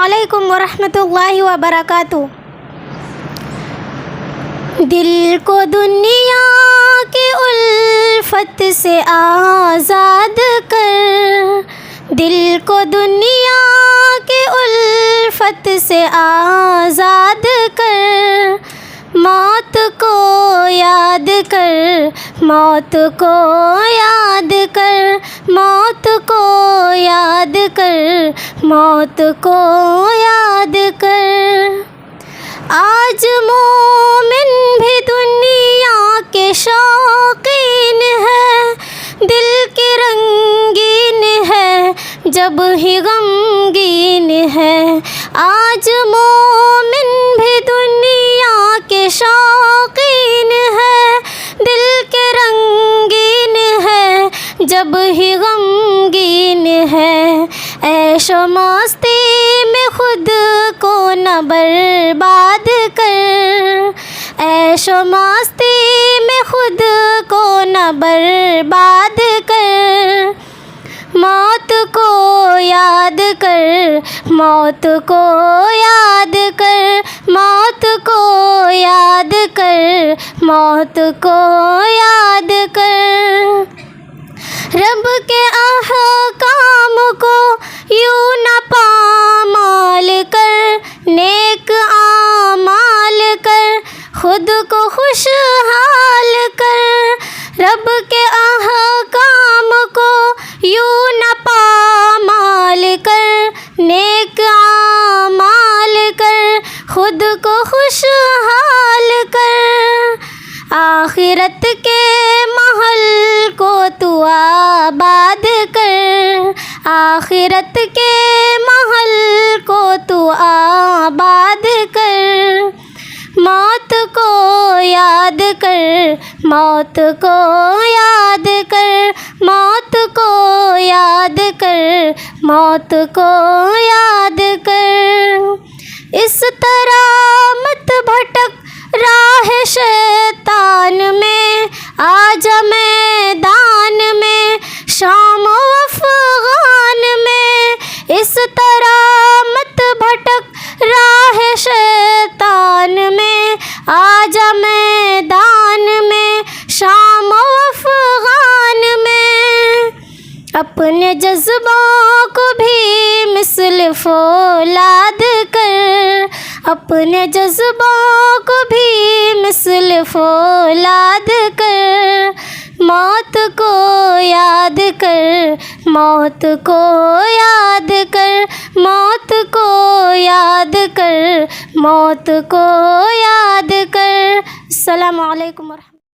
علیکم ورحمۃ اللہ وبرکاتہ۔ دل کو دنیا کی الفت سے آزاد کر، دل کو دنیا کی الفت سے آزاد کر، موت کو یاد کر، موت کو یاد کر، موت کو یاد کر، موت کو یاد کر۔ آج مومن بھی دنیا کے شوقین ہے، دل کی رنگین ہے جب ہی غمگین ہے۔ آج مومن بھی دنیا کے شوقین ہے، دل کے رنگین ہے جب ہی غمگین ہے۔ عیش و مستی میں خود کو نہ برباد کر، عیش و مستی میں خود کو نہ برباد کر، موت کو یاد کر، موت کو یاد کر، موت کو یاد کر، موت کو یاد کر۔ رب کے احکام کو یوں نہ پامال کر، نیک اعمال کر، خود کو خوشحال کر۔ رب کے احکام کو یوں نہ پامال کر، نیک اعمال کر، خود کو خوشحال کر۔ آخرت کے محل کو تو آباد کر، آخرت کے محل کو تو آباد کر، موت کو یاد کر، موت کو یاد کر، موت کو یاد کر، موت کو یاد کر۔ اس طرح مت بھٹک راہ شیطان میں، آجا میدان میں شام و افغان میں۔ اس طرح مت بھٹک راہ شیطان میں، آجا میدان میں شام و افغان میں۔ اپنے جذبوں کو بھی مثل فولاد کر، اپنے جذبوں کو بھی مثل فولاد کر، موت کو یاد کر، موت کو یاد کر، موت کو یاد کر، موت کو یاد کر۔ السلام علیکم ورحمۃ اللہ۔